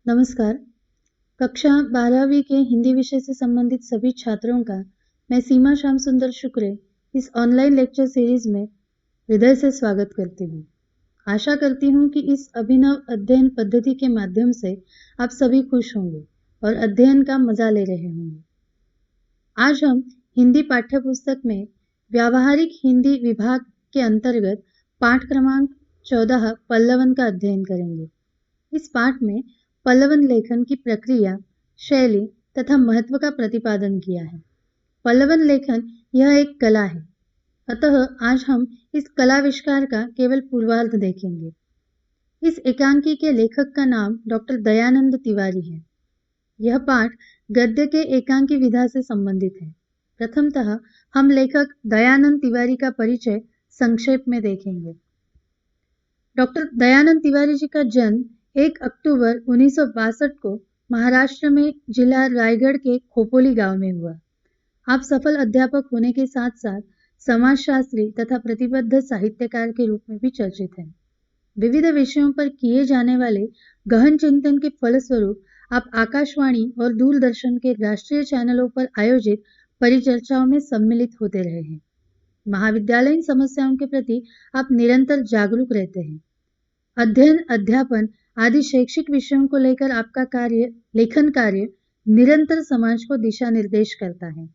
नमस्कार। कक्षा 12वीं के हिंदी विषय से संबंधित सभी छात्रों का मैं सीमा श्याम सुंदर शुक्रे इस ऑनलाइन लेक्चर सीरीज में हृदय से स्वागत करती हूँ। आशा करती हूँ कि इस अभिनव अध्ययन पद्धति के माध्यम से आप सभी खुश होंगे और अध्ययन का मजा ले रहे होंगे। आज हम हिंदी पाठ्य पुस्तक में व्यावहारिक हिंदी विभाग के अंतर्गत पाठ क्रमांक 14 पल्लवन का अध्ययन करेंगे। इस पाठ में पल्लवन लेखन की प्रक्रिया, शैली तथा महत्व का प्रतिपादन किया है। पल्लवन लेखन यह एक कला है, अतः आज हम इस कलाविष्कार का केवल पूर्वार्ध देखेंगे। इस एकांकी के लेखक का नाम डॉक्टर दयानंद तिवारी है। यह पाठ गद्य के एकांकी विधा से संबंधित है। प्रथमतः हम लेखक दयानंद तिवारी का परिचय संक्षेप में देखेंगे। डॉक्टर दयानंद तिवारी जी का जन्म 1 अक्टूबर 1962 को महाराष्ट्र में जिला रायगढ़ के खोपोली गांव में हुआ। आप सफल अध्यापक होने के साथ साथ समाजशास्त्री तथा प्रतिबद्ध साहित्यकार के रूप में भी चर्चित हैं। विविध विषयों पर किए जाने वाले गहन चिंतन के फलस्वरूप आप आकाशवाणी और दूरदर्शन के राष्ट्रीय चैनलों पर आयोजित परिचर्चाओं में सम्मिलित होते रहे हैं। महाविद्यालयीन समस्याओं के प्रति आप निरंतर जागरूक रहते हैं। अध्ययन, अध्यापन आदि शैक्षिक विषयों को लेकर आपका लेखन कार्य निरंतर समाज को दिशा निर्देश करता है।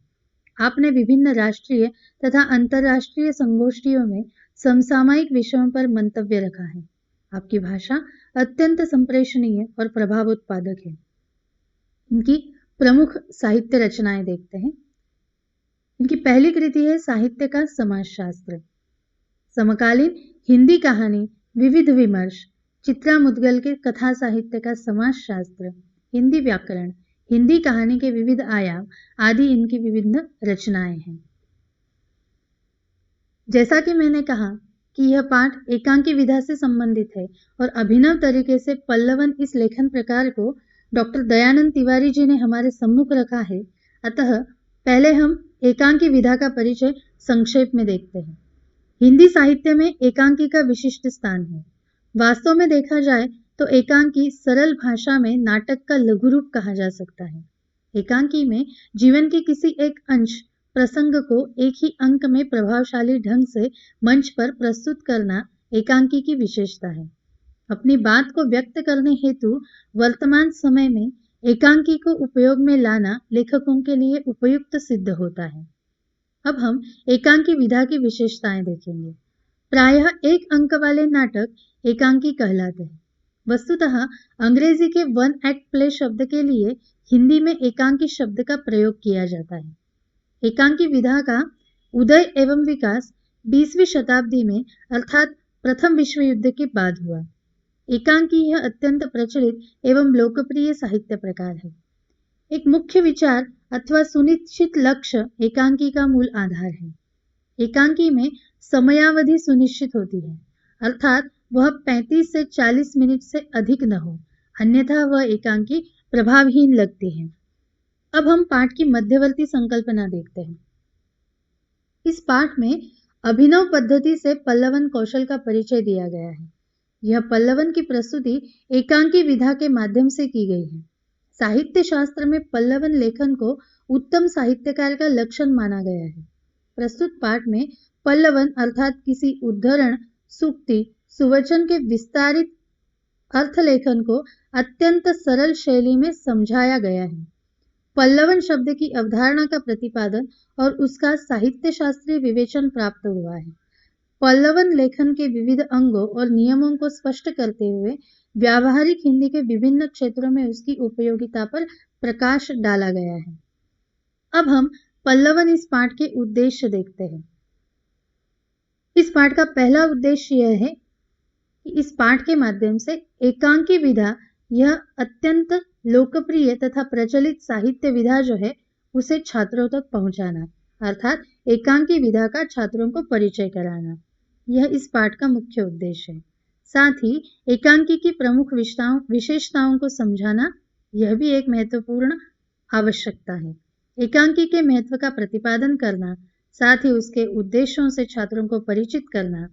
आपने विभिन्न राष्ट्रीय तथा अंतर्राष्ट्रीय संगोष्ठियों में समसामयिक विषयों पर मंतव्य रखा है। आपकी भाषा अत्यंत संप्रेषणीय और प्रभावोत्पादक है। इनकी प्रमुख साहित्य रचनाएं देखते हैं। इनकी पहली कृति है साहित्य का समाजशास्त्र। समकालीन हिंदी कहानी, विविध विमर्श, चित्रा मुदगल के कथा साहित्य का समाजशास्त्र, हिंदी व्याकरण, हिंदी कहानी के विविध आयाम आदि इनकी विभिन्न रचनाएं हैं। जैसा कि मैंने कहा कि यह पाठ एकांकी विधा से संबंधित है और अभिनव तरीके से पल्लवन इस लेखन प्रकार को डॉक्टर दयानंद तिवारी जी ने हमारे सम्मुख रखा है। अतः पहले हम एकांकी विधा का परिचय संक्षेप में देखते हैं। हिंदी साहित्य में एकांकी का विशिष्ट स्थान है। वास्तव में देखा जाए तो एकांकी सरल भाषा में नाटक का लघु रूप कहा जा सकता है। एकांकी में जीवन के किसी एक अंश प्रसंग को एक ही अंक में प्रभावशाली ढंग से मंच पर प्रस्तुत करना एकांकी की विशेषता है। अपनी बात को व्यक्त करने हेतु वर्तमान समय में एकांकी को उपयोग में लाना लेखकों के लिए उपयुक्त सिद्ध होता है। अब हम एकांकी विधा की विशेषताएं देखेंगे। प्रायः एक अंक वाले नाटक एकांकी कहलाते हैं। वस्तुतः अंग्रेजी के वन एक्ट प्ले शब्द के लिए हिंदी में एकांकी शब्द का प्रयोग किया जाता है। एकांकी विधा का उदय एवं विकास 20वीं शताब्दी में अर्थात प्रथम विश्व युद्ध के बाद हुआ। एकांकी यह अत्यंत प्रचलित एवं लोकप्रिय साहित्य प्रकार है। एक मुख्य विचार अथवा सुनिश्चित लक्ष्य एकांकी का मूल आधार है। एकांकी में समयावधि सुनिश्चित होती है, अर्थात वह 35 से 40 मिनट से अधिक न हो, अन्यथा वह एकांकी प्रभावहीन लगती है। अब हम पाठ की मध्यवर्ती संकल्पना देखते हैं। इस पाठ में अभिनव पद्धति से पल्लवन कौशल का परिचय दिया गया है। यह पल्लवन की प्रस्तुति एकांकी विधा के माध्यम से की गई है। साहित्य शास्त्र में पल्लवन लेखन को उत्तम साहित्यकार का लक्षण माना गया है। प्रस्तुत पाठ में पल्लवन अर्थात किसी उद्धरण, सूक्ति, सुवचन के विस्तारित अर्थ लेखन को अत्यंत सरल शैली में समझाया गया है। पल्लवन शब्द की अवधारणा का प्रतिपादन और उसका साहित्य शास्त्रीय विवेचन प्राप्त हुआ है। पल्लवन लेखन के विविध अंगों और नियमों को स्पष्ट करते हुए व्यावहारिक हिंदी के विभिन्न क्षेत्रों में उसकी उपयोगिता पर प्रकाश डाला गया है। अब हम पल्लवन इस पाठ के उद्देश्य देखते हैं। इस पाठ का पहला उद्देश्य यह है कि इस पाठ के माध्यम से एकांकी विधा, यह अत्यंत लोकप्रिय तथा प्रचलित साहित्य विधा जो है उसे छात्रों तक पहुंचाना, अर्थात एकांकी विधा का छात्रों को परिचय कराना, यह इस पाठ का मुख्य उद्देश्य है। साथ ही एकांकी की प्रमुख विशेषताओं को समझाना, यह भी एक महत्वपूर्ण आवश्यकता है। एकांकी के महत्व का प्रतिपादन करना, साथ ही उसके उद्देश्यों से छात्रों को परिचित करना।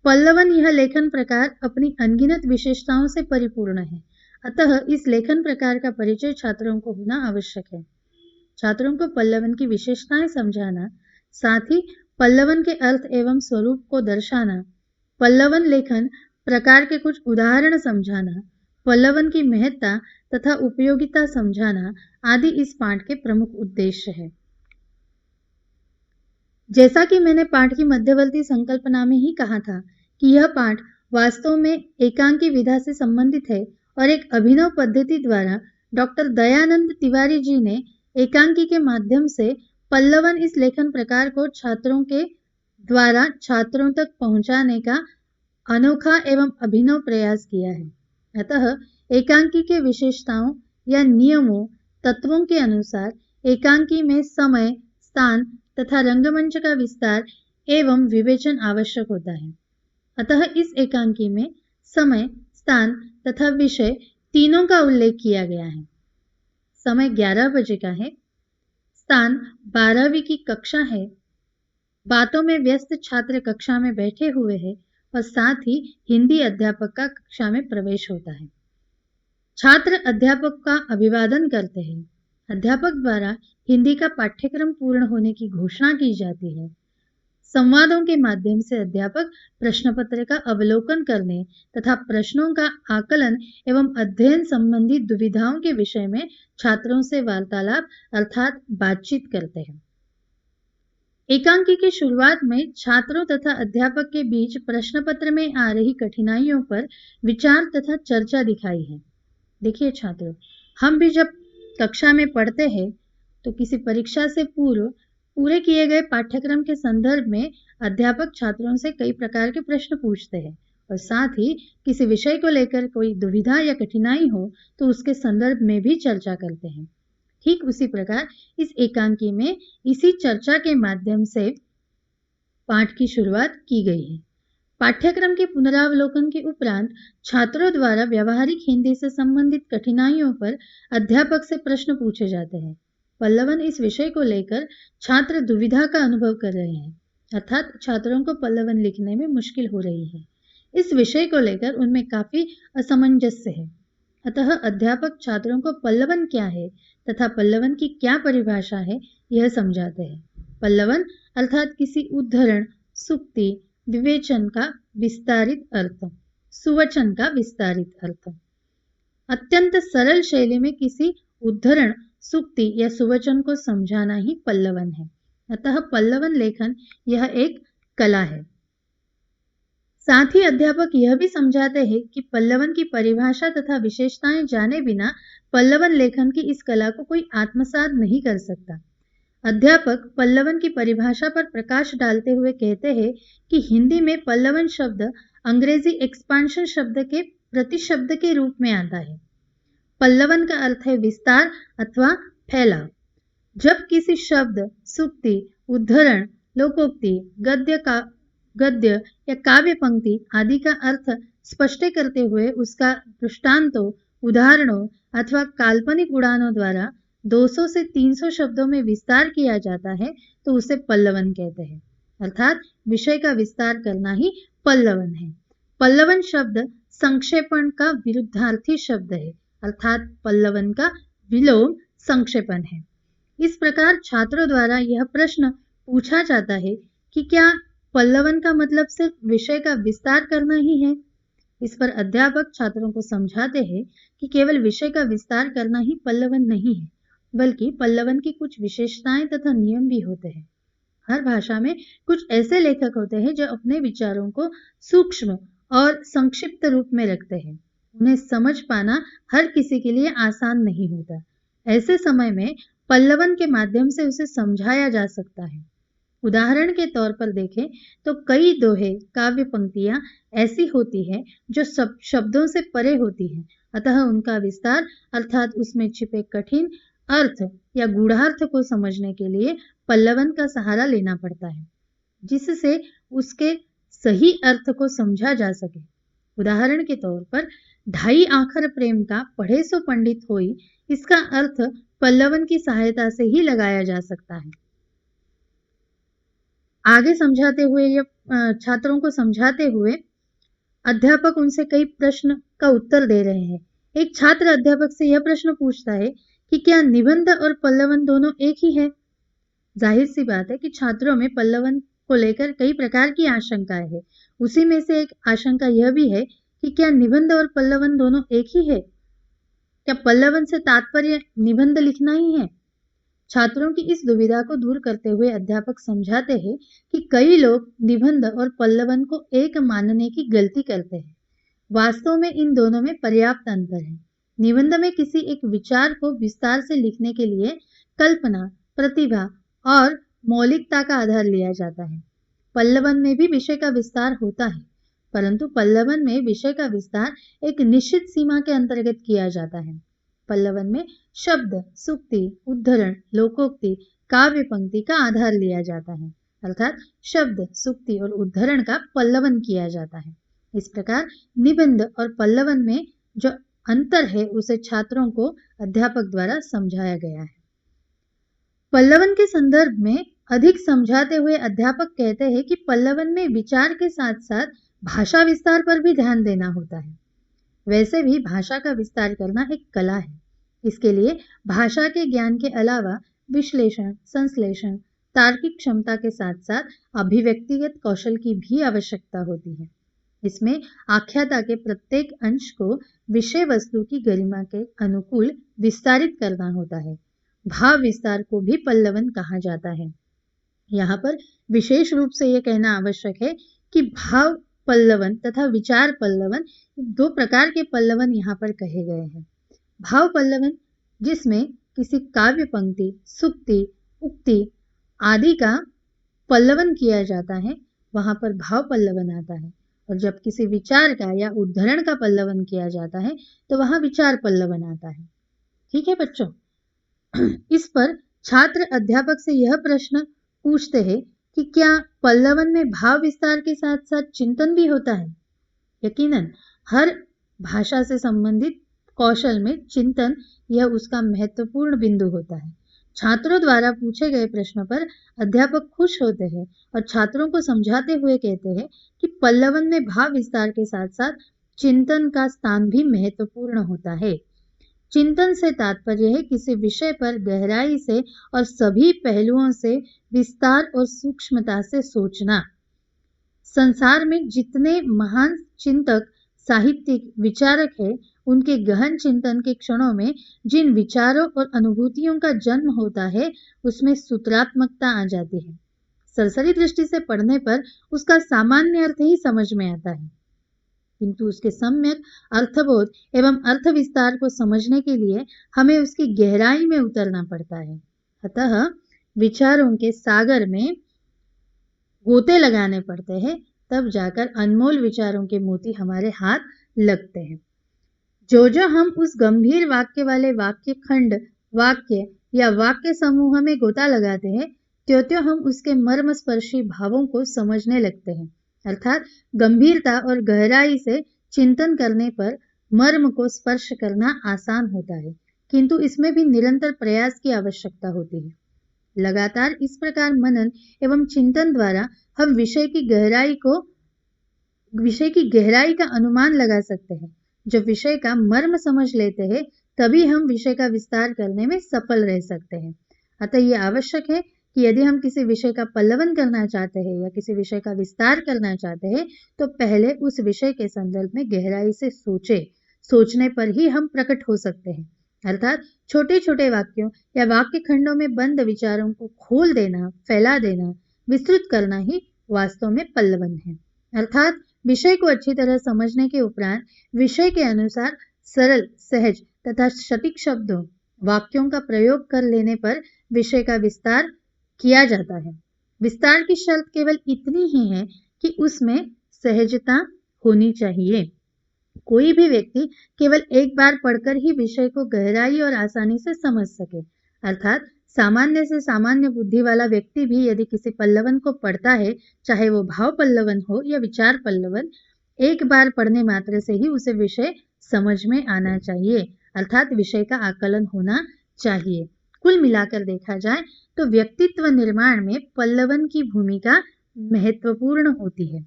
पल्लवन यह लेखन प्रकार अपनी अनगिनत विशेषताओं से परिपूर्ण है। अतः इस लेखन प्रकार का परिचय छात्रों को होना आवश्यक है। छात्रों को पल्लवन की विशेषताएं समझाना, साथ ही पल्लवन के अर्थ एवं स्वरूप को दर्शाना, पल्लवन लेखन प्रकार के कुछ उदाहरण समझाना, पल्लवन की महत्ता तथा उपयोगिता समझाना आदि इस पाठ के प्रमुख उद्देश्य है। जैसा कि मैंने पाठ की मध्यवर्ती संकल्पना में ही कहा था कि यह पाठ वास्तव में एकांकी विधा से संबंधित है और एक अभिनव पद्धति द्वारा डॉक्टर दयानंद तिवारी जी ने एकांकी के माध्यम से पल्लवन इस लेखन प्रकार को छात्रों के द्वारा छात्रों तक पहुंचाने का अनोखा एवं अभिनव प्रयास किया है। अतः एकांकी के विशेषताओं या नियमों तत्वों के अनुसार एकांकी में समय, स्थान तथा रंगमंच का विस्तार एवं विवेचन आवश्यक होता है। अतः इस एकांकी में समय, स्थान तथा विषय तीनों का उल्लेख किया गया है। समय 11 बजे का है, स्थान 12वीं की कक्षा है, बातों में व्यस्त छात्र कक्षा में बैठे हुए हैं और साथ ही हिंदी अध्यापक का कक्षा में प्रवेश होता है। छात्र अध्यापक का अभिवादन करते हैं। अध्यापक द्वारा हिंदी का पाठ्यक्रम पूर्ण होने की घोषणा की जाती है। संवादों के माध्यम से अध्यापक प्रश्न पत्र का अवलोकन करने तथा प्रश्नों का आकलन एवं अध्ययन संबंधी दुविधाओं के विषय में छात्रों से वार्तालाप अर्थात बातचीत करते हैं। एकांकी की शुरुआत में छात्रों तथा अध्यापक के बीच प्रश्न पत्र में आ रही कठिनाइयों पर विचार तथा चर्चा दिखाई है। देखिए छात्रों, हम भी जब कक्षा में पढ़ते हैं तो किसी परीक्षा से पूर्व पूरे किए गए पाठ्यक्रम के संदर्भ में अध्यापक छात्रों से कई प्रकार के प्रश्न पूछते हैं और साथ ही किसी विषय को लेकर कोई दुविधा या कठिनाई हो तो उसके संदर्भ में भी चर्चा करते हैं। ठीक उसी प्रकार इस एकांकी में इसी चर्चा के माध्यम से पाठ की शुरुआत की गई है। पाठ्यक्रम के पुनरावलोकन के उपरांत छात्रों द्वारा व्यावहारिक हिंदी से संबंधित कठिनाइयों पर अध्यापक से प्रश्न पूछे जाते हैं। पल्लवन इस विषय को लेकर छात्र दुविधा का अनुभव कर रहे हैं, अर्थात छात्रों को पल्लवन लिखने में मुश्किल हो रही है। इस विषय को लेकर उनमें काफी असमंजस्य है। अतः अध्यापक छात्रों को पल्लवन क्या है तथा पल्लवन की क्या परिभाषा है यह समझाते हैं। पल्लवन अर्थात किसी उद्धरण, सूक्ति, विवेचन का विस्तारित अर्थ, सुवचन का विस्तारित अर्थ। अत्यंत सरल शैली में किसी उद्धरण, सूक्ति या सुवचन को समझाना ही पल्लवन है। अतः पल्लवन लेखन यह एक कला है। साथ ही अध्यापक यह भी समझाते हैं कि पल्लवन की परिभाषा तथा विशेषताएं जाने बिना पल्लवन लेखन की इस कला को कोई आत्मसात नहीं कर सकता। अध्यापक पल्लवन की परिभाषा पर प्रकाश डालते हुए कहते हैं कि हिंदी में पल्लवन शब्द अंग्रेजी एक्सपांशन शब्द के प्रतिशब्द के रूप में आता है। पल्लवन का अर्थ है विस्तार अथवा फैलाव। जब किसी शब्द, सूक्ति, उद्धरण, लोकोक्ति, गद्य या काव्य पंक्ति आदि का अर्थ स्पष्ट करते हुए उसका दृष्टांतों, उदाहरणों अथवा काल्पनिक उड़ानों द्वारा 200 से 300 शब्दों में विस्तार किया जाता है तो उसे पल्लवन कहते हैं। अर्थात विषय का विस्तार करना ही पल्लवन है। पल्लवन शब्द संक्षेपण का विरुद्धार्थी शब्द है, अर्थात पल्लवन का विलोम संक्षेपण है। इस प्रकार छात्रों द्वारा यह प्रश्न पूछा जाता है कि क्या पल्लवन का मतलब सिर्फ विषय का विस्तार करना ही है? इस पर अध्यापक छात्रों को समझाते हैं कि केवल विषय का विस्तार करना ही पल्लवन नहीं है, बल्कि पल्लवन की कुछ विशेषताएं तथा नियम भी होते हैं। हर भाषा में कुछ ऐसे लेखक होते हैं जो अपने विचारों को सूक्ष्म और संक्षिप्त रूप में रखते हैं। उन्हें समझ पाना हर किसी के लिए आसान नहीं होता। ऐसे समय में पल्लवन के माध्यम से उसे समझाया जा सकता है। उदाहरण के तौर पर देखें तो कई दोहे, काव्य पंक्तियां ऐसी होती है जो सब शब्दों से परे होती हैं, अतः उनका विस्तार अर्थात उसमें छिपे कठिन अर्थ या गूढ़ार्थ को समझने के लिए पल्लवन का सहारा लेना पड़ता है, जिससे उसके सही अर्थ को समझा जा सके। उदाहरण के तौर पर ढाई आखर प्रेम का पढ़े सो पंडित होई, इसका अर्थ पल्लवन की सहायता से ही लगाया जा सकता है। आगे समझाते हुए छात्रों को समझाते हुए अध्यापक उनसे कई प्रश्न का उत्तर दे रहे हैं। एक छात्र अध्यापक से यह प्रश्न पूछता है कि क्या निबंध और पल्लवन दोनों एक ही है। जाहिर सी बात है कि छात्रों में पल्लवन को लेकर कई प्रकार की आशंकाएं हैं। उसी में से एक आशंका यह भी है कि क्या निबंध और पल्लवन दोनों एक ही है। क्या पल्लवन से तात्पर्य निबंध लिखना ही है। छात्रों की इस दुविधा को दूर करते हुए अध्यापक समझाते हैं कि कई लोग निबंध और पल्लवन को एक मानने की गलती करते हैं। वास्तव में इन दोनों में पर्याप्त अंतर है। निबंध में किसी एक विचार को विस्तार से लिखने के लिए कल्पना, प्रतिभा और मौलिकता का आधार लिया जाता है। पल्लवन में भी विषय का विस्तार होता है, परंतु पल्लवन में विषय का विस्तार एक निश्चित सीमा के अंतर्गत किया जाता है। पल्लवन में शब्द, सूक्ति, उद्धरण, लोकोक्ति, काव्य पंक्ति का आधार लिया जाता है, अर्थात शब्द, सूक्ति और उद्धरण का पल्लवन किया जाता है। इस प्रकार निबंध और पल्लवन में जो अंतर है उसे छात्रों को अध्यापक द्वारा समझाया गया है। पल्लवन के संदर्भ में अधिक समझाते हुए अध्यापक कहते हैं कि पल्लवन में विचार के साथ साथ भाषा विस्तार पर भी ध्यान देना होता है। वैसे भी भाषा का विस्तार करना एक कला है। इसके लिए भाषा के ज्ञान के अलावा विश्लेषण, संश्लेषण, तार्किक क्षमता के साथ साथ अभिव्यक्तिगत कौशल की भी आवश्यकता होती है। इसमें आख्याता के प्रत्येक अंश को विषय वस्तु की गरिमा के अनुकूल विस्तारित करना होता है। भाव विस्तार को भी पल्लवन कहा जाता है। यहाँ पर विशेष रूप से यह कहना आवश्यक है कि भाव पल्लवन तथा विचार पल्लवन, दो प्रकार के पल्लवन यहाँ पर कहे गए हैं। भाव पल्लवन जिसमें किसी काव्य पंक्ति, सूक्ति, उक्ति आदि का पल्लवन किया जाता है, वहां पर भाव पल्लवन आता है। और जब किसी विचार का या उद्धरण का पल्लवन किया जाता है तो वहां विचार पल्लवन आता है। ठीक है बच्चों। इस पर छात्र अध्यापक से यह प्रश्न पूछते हैं कि क्या पल्लवन में भाव विस्तार के साथ साथ चिंतन भी होता है। यकीनन हर भाषा से संबंधित कौशल में चिंतन यह उसका महत्वपूर्ण बिंदु होता है। छात्रों द्वारा पूछे गए प्रश्न पर अध्यापक खुश होते हैं और छात्रों को समझाते हुए कहते हैं कि पल्लवन में भाव विस्तार के साथ साथ चिंतन का स्थान भी महत्वपूर्ण होता है। चिंतन से तात्पर्य है किसी विषय पर गहराई से और सभी पहलुओं से विस्तार और सूक्ष्मता से सोचना। संसार में जितने महान चिंतक, साहित्यिक, विचारक हैं, उनके गहन चिंतन के क्षणों में जिन विचारों और अनुभूतियों का जन्म होता है उसमें सूत्रात्मकता आ जाती है। सरसरी दृष्टि से पढ़ने पर उसका सामान्य अर्थ ही समझ में आता है, किंतु उसके सम्यक अर्थबोध एवं अर्थ विस्तार को समझने के लिए हमें उसकी गहराई में उतरना पड़ता है। अतः विचारों के सागर में गोते लगाने पड़ते हैं, तब जाकर अनमोल विचारों के मोती हमारे हाथ लगते हैं। जो हम उस गंभीर वाक्य वाले वाक्य खंड, वाक्य या वाक्य समूह में गोता लगाते हैं, त्यों हम उसके मर्मस्पर्शी भावों को समझने लगते हैं। अर्थात गंभीरता और गहराई से चिंतन करने पर मर्म को स्पर्श करना आसान होता है, किंतु इसमें भी निरंतर प्रयास की आवश्यकता होती है। लगातार इस प्रकार मनन एवं चिंतन द्वारा हम विषय की गहराई का अनुमान लगा सकते हैं। जब विषय का मर्म समझ लेते हैं तभी हम विषय का विस्तार करने में सफल रह सकते हैं। अतः ये आवश्यक है कि यदि हम किसी विषय का पल्लवन करना चाहते हैं या किसी विषय का विस्तार करना चाहते हैं तो पहले उस विषय के संदर्भ में गहराई से सोचने पर ही हम प्रकट हो सकते हैं। अर्थात छोटे छोटे वाक्यों या वाक्य खंडों में बंद विचारों को खोल देना, फैला देना, विस्तृत करना ही वास्तव में पल्लवन है। अर्थात विषय को अच्छी तरह समझने के उपरांत विषय के अनुसार सरल, सहज तथा सटीक शब्दों, वाक्यों का प्रयोग कर लेने पर विषय का विस्तार किया जाता है। विस्तार की शर्त केवल इतनी ही है कि उसमें सहजता होनी चाहिए। कोई भी व्यक्ति केवल एक बार पढ़कर ही विषय को गहराई और आसानी से समझ सके। अर्थात सामान्य से सामान्य बुद्धि वाला व्यक्ति भी यदि किसी पल्लवन को पढ़ता है, चाहे वो भाव पल्लवन हो या विचार पल्लवन, एक बार पढ़ने मात्र से ही उसे विषय समझ में आना चाहिए। अर्थात विषय का आकलन होना चाहिए। कुल मिलाकर देखा जाए तो व्यक्तित्व निर्माण में पल्लवन की भूमिका महत्वपूर्ण होती है।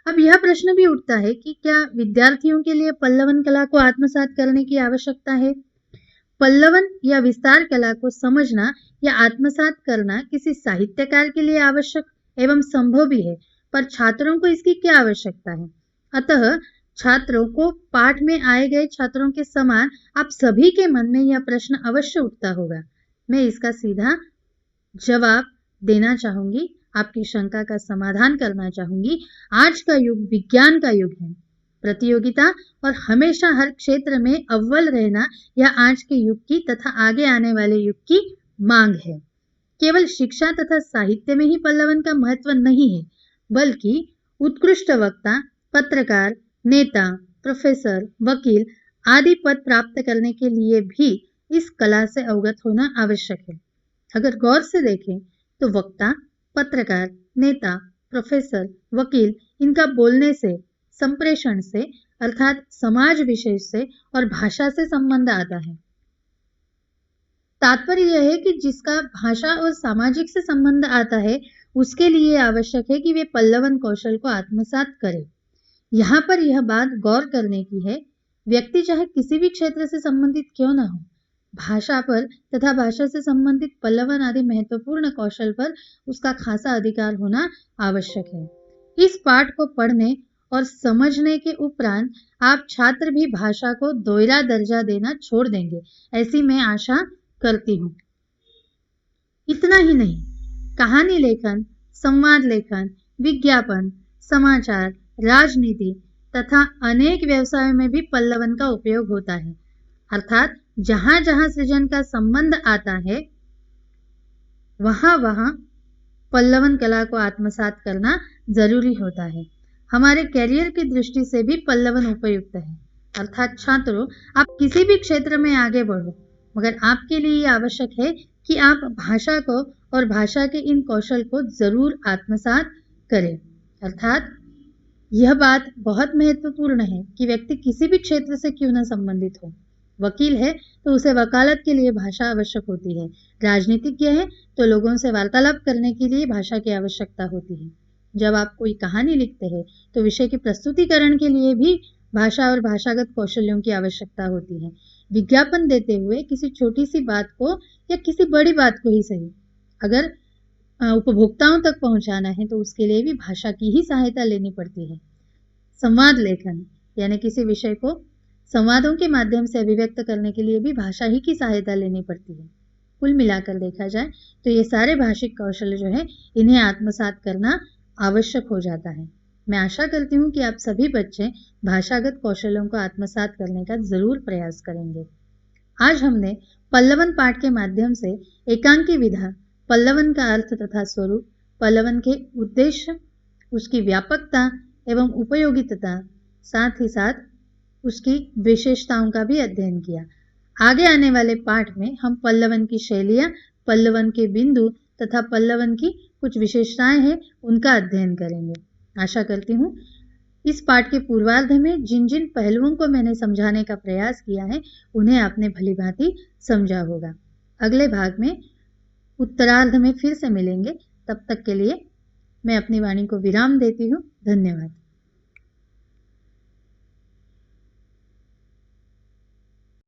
अब यह प्रश्न भी उठता है कि क्या विद्यार्थियों के लिए पल्लवन कला को आत्मसात करने की आवश्यकता है? पल्लवन या विस्तार कला को समझना या आत्मसात करना किसी साहित्यकार के लिए आवश्यक एवं संभव भी है, पर छात्रों को इसकी क्या आवश्यकता है? अतः छात्रों को पाठ में आए गए छात्रों के समान आप सभी के मन में यह प्रश्न अवश्य उठता होगा। मैं इसका सीधा जवाब देना चाहूंगी, आपकी शंका का समाधान करना चाहूंगी। आज का युग विज्ञान का युग है। प्रतियोगिता और हमेशा हर क्षेत्र में अव्वल रहना यह आज के युग की तथा आगे आने वाले युग की मांग है। केवल शिक्षा तथा साहित्य में ही पल्लवन का महत्व नहीं है, बल्कि उत्कृष्ट वक्ता, पत्रकार, नेता, प्रोफेसर, वकील आदि पद प्राप्त करने के लिए भी इस कला से अवगत होना आवश्यक है। अगर गौर से देखें तो वक्ता, पत्रकार, नेता, प्रोफेसर, वकील इनका बोलने से, संप्रेषण से अर्थात समाज विशेष से और भाषा से संबंध आता है। तात्पर्य यह है कि जिसका भाषा और सामाजिक से संबंध आता है उसके लिए आवश्यक है कि वे पल्लवन कौशल को आत्मसात करे। यहाँ पर यह बात गौर करने की है, व्यक्ति चाहे किसी भी क्षेत्र से संबंधित क्यों न हो, भाषा पर तथा भाषा से संबंधित पल्लवन आदि महत्वपूर्ण कौशल पर उसका खासा अधिकार होना आवश्यक है। इस पाठ को पढ़ने और समझने के उपरांत आप छात्र भी भाषा को दोहरा दर्जा देना छोड़ देंगे, ऐसी मैं आशा करती हूँ। इतना ही नहीं, कहानी लेखन, संवाद लेखन, विज्ञापन, समाचार, राजनीति तथा अनेक व्यवसायों में भी पल्लवन का उपयोग होता है। अर्थात जहां जहां सृजन का संबंध आता है वहां वहां पल्लवन कला को आत्मसात करना जरूरी होता है। हमारे कैरियर की दृष्टि से भी पल्लवन उपयुक्त है। अर्थात छात्रों, आप किसी भी क्षेत्र में आगे बढ़ो, मगर आपके लिए आवश्यक है कि आप भाषा को और भाषा के इन कौशल को जरूर आत्मसात करें। अर्थात यह बात बहुत महत्वपूर्ण है कि व्यक्ति किसी भी क्षेत्र से क्यों न संबंधित हो। वकील है तो उसे वकालत के लिए भाषा आवश्यक होती है, राजनीतिज्ञ है तो लोगों से वार्तालाप करने के लिए भाषा की आवश्यकता होती है। जब आप कोई कहानी लिखते हैं तो विषय के प्रस्तुतिकरण के लिए भी भाषा और भाषागत कौशल्यों की आवश्यकता होती है। विज्ञापन देते हुए किसी छोटी सी बात को या किसी बड़ी बात को ही सही, अगर उपभोक्ताओं तक पहुंचाना है तो उसके लिए भी भाषा की ही सहायता लेनी पड़ती है। संवाद लेखन यानी किसी विषय को संवादों के माध्यम से अभिव्यक्त करने के लिए भी भाषा ही की सहायता लेनी पड़ती है। कुल मिलाकर देखा जाए तो ये सारे भाषिक कौशल जो है इन्हें आत्मसात करना आवश्यक हो जाता है। मैं आशा करती हूँ कि आप सभी बच्चे भाषागत कौशलों को आत्मसात करने का जरूर प्रयास करेंगे। आज हमने पल्लवन पाठ के माध्यम से एकांकी विधा, पल्लवन का अर्थ तथा स्वरूप, पल्लवन के उद्देश्य, उसकी व्यापकता एवं उपयोगिता, साथ ही साथ उसकी विशेषताओं का भी अध्ययन किया। आगे आने वाले पाठ में हम पल्लवन की शैलियाँ, पल्लवन के बिंदु तथा पल्लवन की कुछ विशेषताएं हैं उनका अध्ययन करेंगे। आशा करती हूँ इस पाठ के पूर्वार्ध में जिन जिन पहलुओं को मैंने समझाने का प्रयास किया है उन्हें आपने भलीभांति समझा होगा। अगले भाग में उत्तरार्ध में फिर से मिलेंगे। तब तक के लिए मैं अपनी वाणी को विराम देती हूँ। धन्यवाद।